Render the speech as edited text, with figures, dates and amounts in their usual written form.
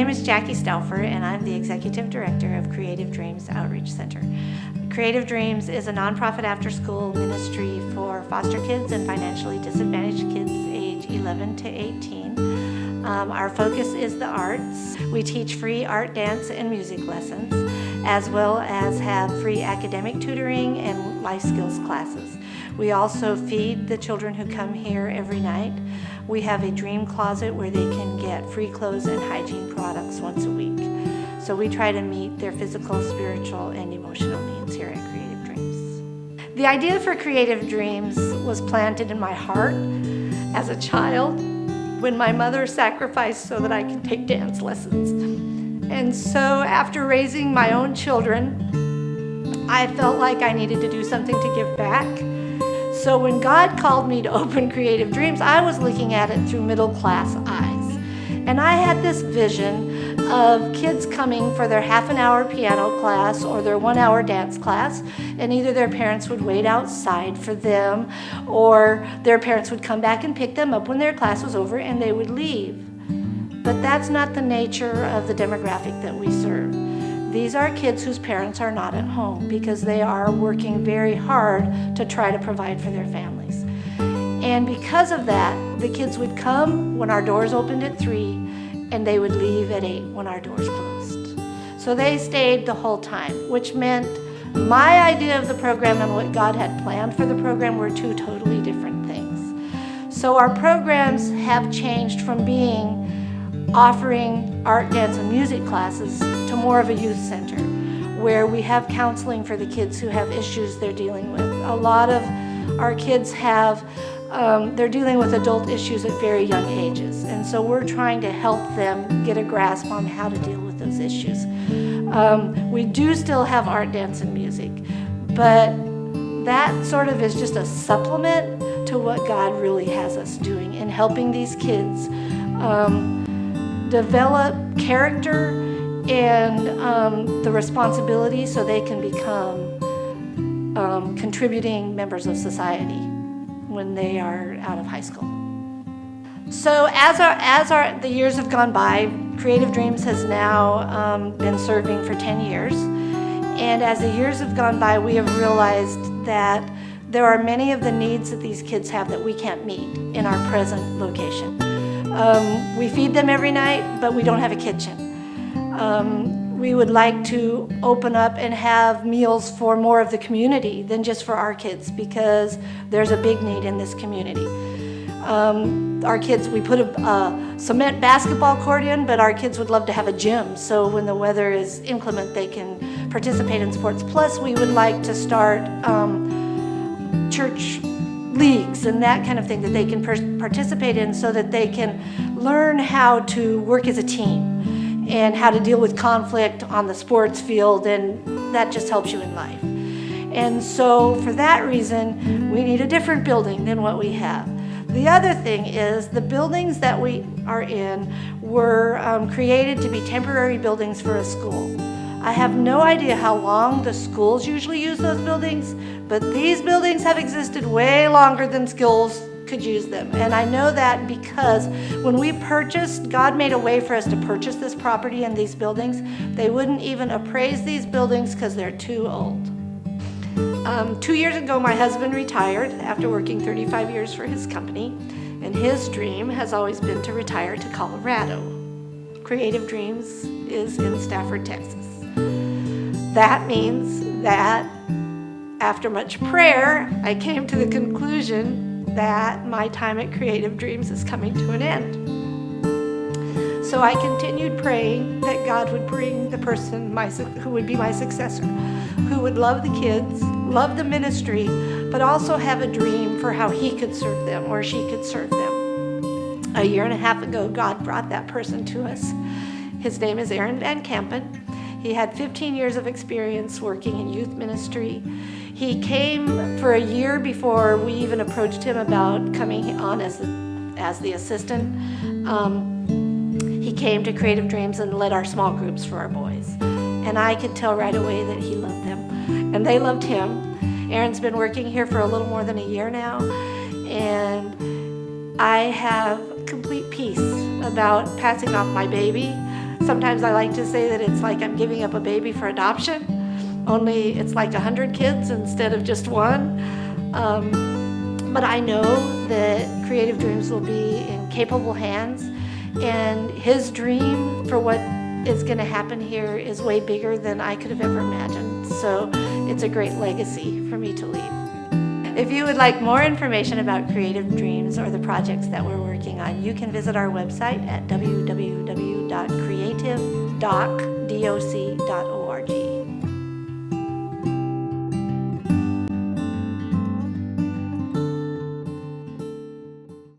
name is Jackie Stauffer, and I'm the Executive Director of Creative Dreams Outreach Center. Creative Dreams is a nonprofit after-school ministry for foster kids and financially disadvantaged kids age 11 to 18. Our focus is the arts. We teach free art, dance, and music lessons, as well as have free academic tutoring and life skills classes. We also feed the children who come here every night. We have a dream closet where they can get free clothes and hygiene products once a week. So we try to meet their physical, spiritual, and emotional needs here at Creative Dreams. The idea for Creative Dreams was planted in my heart as a child when my mother sacrificed so that I could take dance lessons. And so after raising my own children, I felt like I needed to do something to give back. So when God called me to open Creative Dreams, I was looking at it through middle-class eyes. And I had this vision of kids coming for their half-an-hour piano class or their 1-hour dance class, and either their parents would wait outside for them, or their parents would come back and pick them up when their class was over and they would leave. But that's not the nature of the demographic that we serve. These are kids whose parents are not at home because they are working very hard to try to provide for their families. And because of that, the kids would come when our doors opened at 3, and they would leave at 8 when our doors closed. So they stayed the whole time, which meant my idea of the program and what God had planned for the program were two totally different things. So our programs have changed from offering art, dance, and music classes to more of a youth center where we have counseling for the kids who have issues they're dealing with. A lot of our kids they're dealing with adult issues at very young ages, and so we're trying to help them get a grasp on how to deal with those issues. We do still have art, dance, and music, but that sort of is just a supplement to what God really has us doing in helping these kids develop character and the responsibility so they can become contributing members of society when they are out of high school. So as the years have gone by, Creative Dreams has now been serving for 10 years. And as the years have gone by, we have realized that there are many of the needs that these kids have that we can't meet in our present location. We feed them every night, but we don't have a kitchen. We would like to open up and have meals for more of the community than just for our kids, because there's a big need in this community. Our kids, we put a cement basketball court in, but our kids would love to have a gym, so when the weather is inclement, they can participate in sports. Plus, we would like to start church leagues and that kind of thing that they can participate in so that they can learn how to work as a team and how to deal with conflict on the sports field, and that just helps you in life. And so for that reason, we need a different building than what we have. The other thing is the buildings that we are in were created to be temporary buildings for a school. I have no idea how long the schools usually use those buildings, but these buildings have existed way longer than schools could use them. And I know that because when we purchased, God made a way for us to purchase this property and these buildings. They wouldn't even appraise these buildings because they're too old. 2 years ago, my husband retired after working 35 years for his company, and his dream has always been to retire to Colorado. Creative Dreams is in Stafford, Texas. That means that after much prayer, I came to the conclusion that my time at Creative Dreams is coming to an end. So I continued praying that God would bring the person who would be my successor, who would love the kids, love the ministry, but also have a dream for how he could serve them or she could serve them. A year and a half ago, God brought that person to us. His name is Aaron Van Kampen. He had 15 years of experience working in youth ministry. He came for a year before we even approached him about coming on as the assistant. He came to Creative Dreams and led our small groups for our boys. And I could tell right away that he loved them, and they loved him. Aaron's been working here for a little more than a year now, and I have complete peace about passing off my baby Sometimes I like to say that it's like I'm giving up a baby for adoption, only it's like 100 kids instead of just one. But I know that Creative Dreams will be in capable hands, and his dream for what is going to happen here is way bigger than I could have ever imagined. So it's a great legacy for me to leave. If you would like more information about Creative Dreams or the projects that we're working on, you can visit our website at www.creativedoc.org.